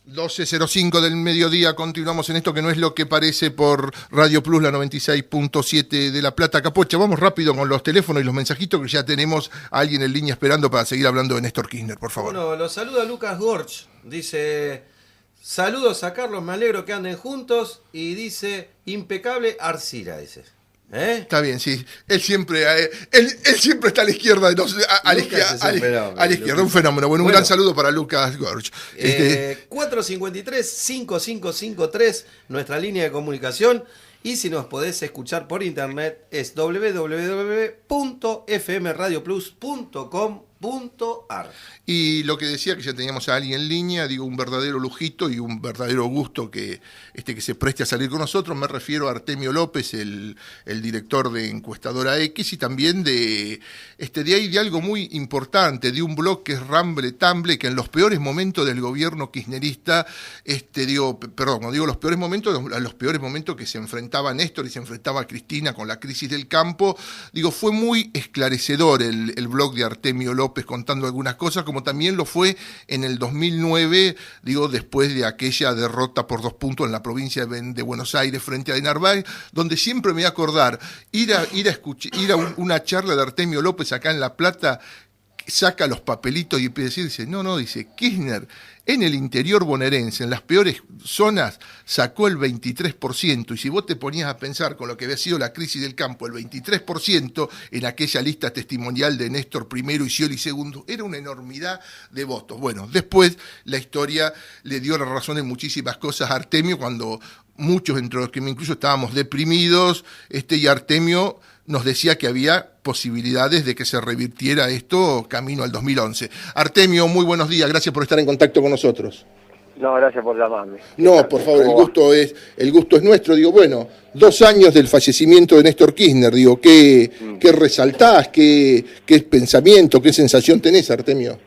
12:05 del mediodía, continuamos en esto que no es lo que parece por Radio Plus, la 96.7 de La Plata. Capocha, vamos rápido con los teléfonos y los mensajitos que ya tenemos a alguien en línea esperando para seguir hablando de Néstor Kirchner, por favor. Bueno, los saluda Lucas Gorch, dice, saludos a Carlos, me alegro que anden juntos, y dice, impecable Arcila, dice. Está bien, sí. Él siempre está a la izquierda, a la izquierda, un fenómeno. Bueno, un gran saludo para Lucas Gorch. 453-5553, nuestra línea de comunicación, y si nos podés escuchar por internet es www.fmradioplus.com.ar. Y lo que decía, que ya teníamos a alguien en línea, digo, un verdadero lujito y un verdadero gusto que se preste a salir con nosotros. Me refiero a Artemio López, el director de Encuestadora X, y también de ahí de algo muy importante, de un blog que es Rumble Tumble, que en los peores momentos del gobierno kirchnerista, no digo los peores momentos, los peores momentos que se enfrentaba Néstor y se enfrentaba Cristina con la crisis del campo, digo, fue muy esclarecedor el blog de Artemio López contando algunas cosas, como también lo fue en el 2009, digo, después de aquella derrota por 2 puntos en la provincia de Buenos Aires frente a Narváez, donde siempre me voy a acordar ir a una charla de Artemio López acá en La Plata, saca los papelitos y empieza a decir, dice, Kirchner en el interior bonaerense, en las peores zonas, sacó el 23%, y si vos te ponías a pensar con lo que había sido la crisis del campo, el 23% en aquella lista testimonial de Néstor primero y Scioli segundo, era una enormidad de votos. Bueno, después la historia le dio la razón en muchísimas cosas a Artemio, cuando muchos, entre los que me incluyo, estábamos deprimidos, y Artemio nos decía que había posibilidades de que se revirtiera esto camino al 2011. Artemio, muy buenos días, gracias por estar en contacto con nosotros. No, gracias por llamarme. No, por favor, el gusto es nuestro. Digo, bueno, 2 años del fallecimiento de Néstor Kirchner, digo, ¿qué resaltás? ¿Qué pensamiento, qué sensación tenés, Artemio?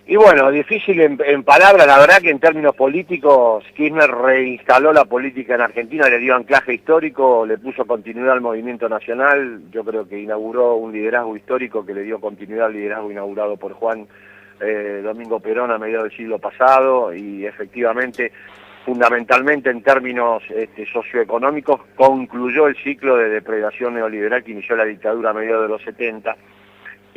Y bueno, difícil en palabras, la verdad que en términos políticos, Kirchner reinstaló la política en Argentina, le dio anclaje histórico, le puso continuidad al movimiento nacional, yo creo que inauguró un liderazgo histórico que le dio continuidad al liderazgo inaugurado por Juan Domingo Perón a mediados del siglo pasado, y efectivamente, fundamentalmente en términos socioeconómicos, concluyó el ciclo de depredación neoliberal que inició la dictadura a mediados de los 70,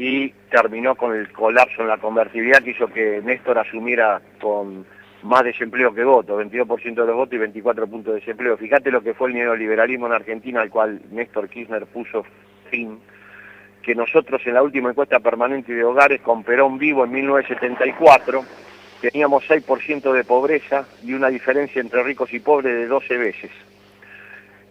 y terminó con el colapso en la convertibilidad que hizo que Néstor asumiera con más desempleo que votos, 22% de los votos y 24 puntos de desempleo. Fíjate lo que fue el neoliberalismo en Argentina, al cual Néstor Kirchner puso fin, que nosotros en la última encuesta permanente de hogares con Perón vivo en 1974 teníamos 6% de pobreza y una diferencia entre ricos y pobres de 12 veces.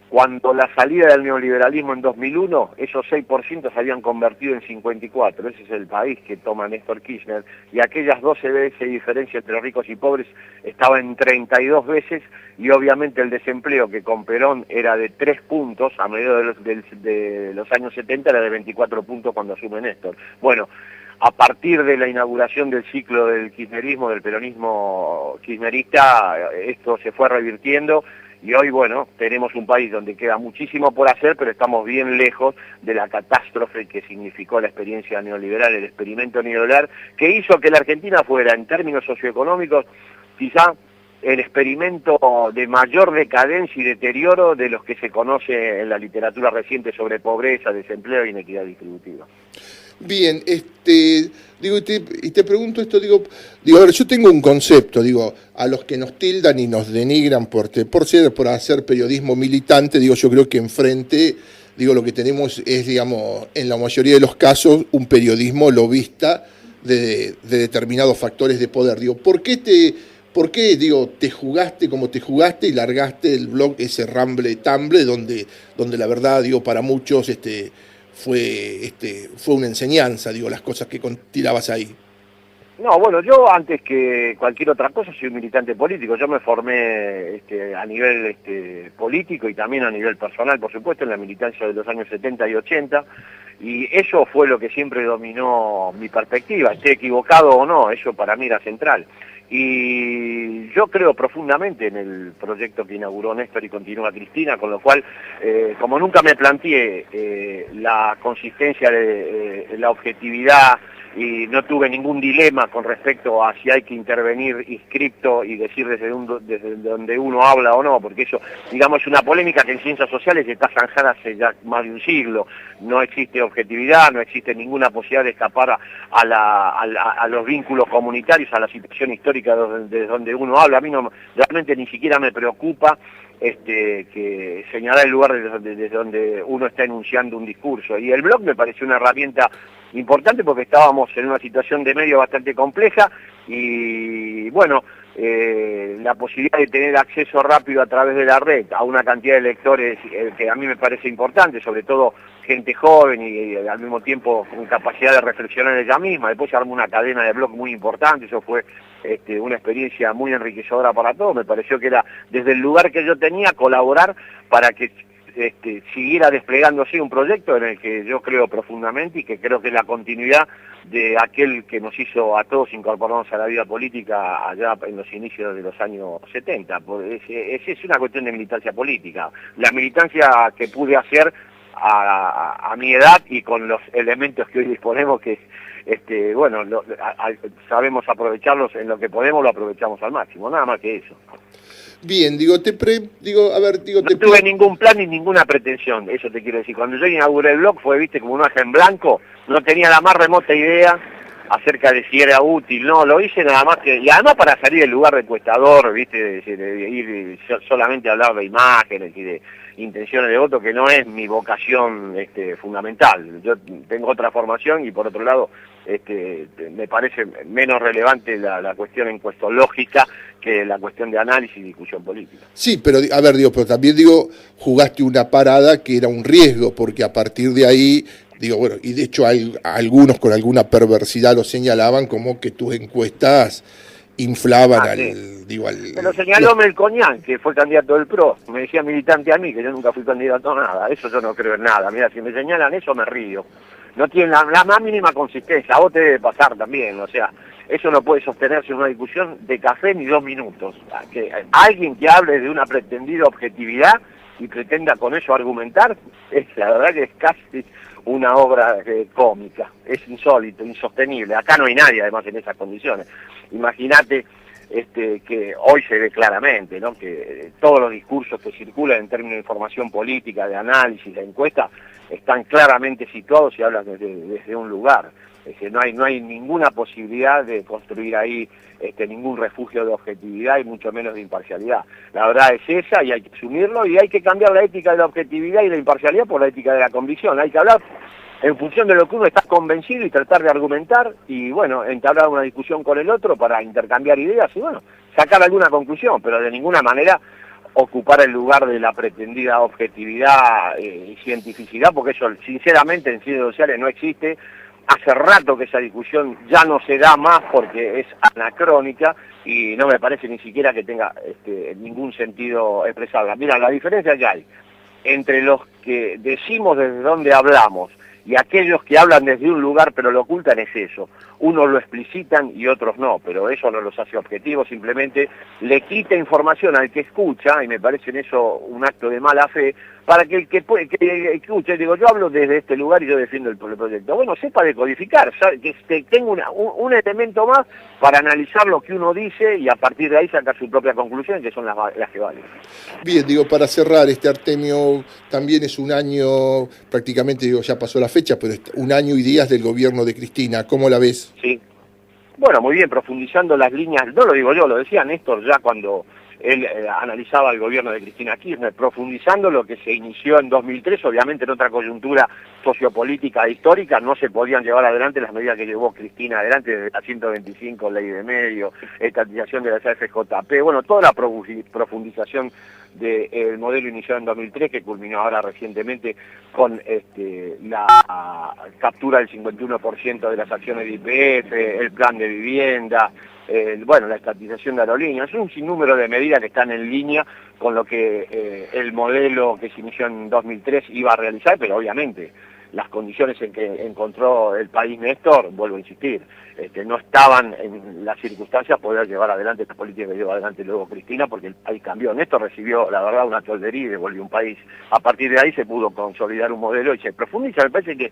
Cuando la salida del neoliberalismo en 2001, esos 6% se habían convertido en 54. Ese es el país que toma Néstor Kirchner. Y aquellas 12 veces de diferencia entre ricos y pobres estaba en 32 veces. Y obviamente el desempleo, que con Perón era de 3 puntos, a mediados de los años 70 era de 24 puntos cuando asume Néstor. Bueno, a partir de la inauguración del ciclo del kirchnerismo, del peronismo kirchnerista, esto se fue revirtiendo. Y hoy, bueno, tenemos un país donde queda muchísimo por hacer, pero estamos bien lejos de la catástrofe que significó la experiencia neoliberal, el experimento neoliberal, que hizo que la Argentina fuera, en términos socioeconómicos, quizá el experimento de mayor decadencia y deterioro de los que se conoce en la literatura reciente sobre pobreza, desempleo e inequidad distributiva. Bien, digo, y te pregunto esto, digo, a ver, yo tengo un concepto, digo, a los que nos tildan y nos denigran por hacer periodismo militante, digo, yo creo que enfrente, digo, lo que tenemos es, digamos, en la mayoría de los casos, un periodismo lobista de determinados factores de poder. Digo, ¿por qué, digo, te jugaste como te jugaste y largaste el blog ese Rumble Tumble, donde la verdad, digo, para muchos, fue una enseñanza, digo, las cosas que tirabas ahí? No, bueno, yo antes que cualquier otra cosa soy un militante político. Yo me formé a nivel político y también a nivel personal, por supuesto, en la militancia de los años 70 y 80, y eso fue lo que siempre dominó mi perspectiva. Esté equivocado o no, eso para mí era central. Y yo creo profundamente en el proyecto que inauguró Néstor y continúa Cristina, con lo cual, como nunca me planteé la consistencia de la objetividad y no tuve ningún dilema con respecto a si hay que intervenir inscripto y decir desde donde uno habla o no, porque eso, digamos, es una polémica que en ciencias sociales está zanjada hace ya más de un siglo. No existe objetividad, no existe ninguna posibilidad de escapar a los vínculos comunitarios, a la situación histórica desde donde uno habla. A mí no, realmente ni siquiera me preocupa que señalar el lugar desde donde uno está enunciando un discurso. Y el blog me pareció una herramienta importante porque estábamos en una situación de medio bastante compleja y bueno, la posibilidad de tener acceso rápido a través de la red a una cantidad de lectores que a mí me parece importante, sobre todo gente joven y al mismo tiempo con capacidad de reflexionar ella misma. Después se armó una cadena de blog muy importante, eso fue una experiencia muy enriquecedora para todos. Me pareció que era desde el lugar que yo tenía colaborar para que siguiera desplegándose un proyecto en el que yo creo profundamente y que creo que es la continuidad de aquel que nos hizo a todos incorporarnos a la vida política allá en los inicios de los años 70. Es una cuestión de militancia política. La militancia que pude hacer a mi edad y con los elementos que hoy disponemos, que bueno, sabemos aprovecharlos en lo que podemos, lo aprovechamos al máximo, nada más que eso. Bien, no tuve ningún plan ni ninguna pretensión, eso te quiero decir. Cuando yo inauguré el blog fue, viste, como un hoja en blanco, no tenía la más remota idea acerca de si era útil, no, lo hice nada más que, y además para salir del lugar de encuestador, viste, de ir solamente a hablar de imágenes y de intenciones de voto, que no es mi vocación fundamental. Yo tengo otra formación y por otro lado me parece menos relevante la cuestión encuestológica que la cuestión de análisis y discusión política. Sí, pero a ver, pero también jugaste una parada que era un riesgo, porque a partir de ahí, bueno, y de hecho algunos con alguna perversidad lo señalaban como que tus encuestas inflaban Me lo señaló Melconian, que fue candidato del PRO, me decía militante a mí, que yo nunca fui candidato a nada, eso yo no creo en nada. Mira, si me señalan eso me río. No tiene la más mínima consistencia, a vos te debe pasar también, o sea, eso no puede sostenerse en una discusión de café ni 2 minutos. Que alguien que hable de una pretendida objetividad y pretenda con eso argumentar, la verdad que es casi una obra cómica, es insólito, insostenible. Acá no hay nadie además en esas condiciones. Imagínate que hoy se ve claramente, ¿no?, que todos los discursos que circulan en términos de información política, de análisis, de encuesta, están claramente situados y hablan desde un lugar. Es que no hay ninguna posibilidad de construir ahí ningún refugio de objetividad y mucho menos de imparcialidad. La verdad es esa y hay que asumirlo y hay que cambiar la ética de la objetividad y la imparcialidad por la ética de la convicción. Hay que hablar en función de lo que uno está convencido y tratar de argumentar y, bueno, entablar una discusión con el otro para intercambiar ideas y, bueno, sacar alguna conclusión, pero de ninguna manera ocupar el lugar de la pretendida objetividad y cientificidad, porque eso, sinceramente, en ciencias sociales no existe. Hace rato que esa discusión ya no se da más porque es anacrónica y no me parece ni siquiera que tenga ningún sentido expresarla. Mira, la diferencia que hay entre los que decimos desde dónde hablamos y aquellos que hablan desde un lugar pero lo ocultan es eso. Unos lo explicitan y otros no, pero eso no los hace objetivos, simplemente le quita información al que escucha, y me parece en eso un acto de mala fe, para que el que escuche, digo, yo hablo desde este lugar y yo defiendo el proyecto. Bueno, sepa decodificar, ¿sabe? Que tenga un elemento más para analizar lo que uno dice y a partir de ahí sacar su propia conclusión, que son las que valen. Bien, para cerrar, Artemio, también es un año, prácticamente, ya pasó la fecha, pero un año y días del gobierno de Cristina. ¿Cómo la ves? Sí. Bueno, muy bien, profundizando las líneas, no lo digo yo, lo decía Néstor ya cuando él analizaba el gobierno de Cristina Kirchner, profundizando lo que se inició en 2003, obviamente en otra coyuntura sociopolítica e histórica, no se podían llevar adelante las medidas que llevó Cristina adelante, desde la 125, ley de medio, estatización de la FJP, bueno, toda la profundización del modelo iniciado en 2003, que culminó ahora recientemente con la captura del 51% de las acciones de YPF, el plan de vivienda, bueno, la estatización de aerolíneas. Es un sinnúmero de medidas que están en línea con lo que el modelo que se inició en 2003 iba a realizar, pero obviamente las condiciones en que encontró el país Néstor, vuelvo a insistir, no estaban en las circunstancias poder llevar adelante esta política que llevó adelante luego Cristina, porque el país cambió. Néstor recibió, la verdad, una toldería y devolvió un país. A partir de ahí se pudo consolidar un modelo y se profundiza. Me parece que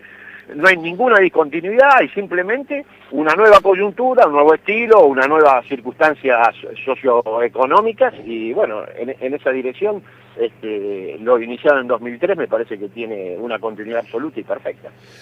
no hay ninguna discontinuidad, hay simplemente una nueva coyuntura, un nuevo estilo, una nueva circunstancias socioeconómicas y bueno, en esa dirección lo iniciado en 2003 me parece que tiene una continuidad absoluta y perfecta.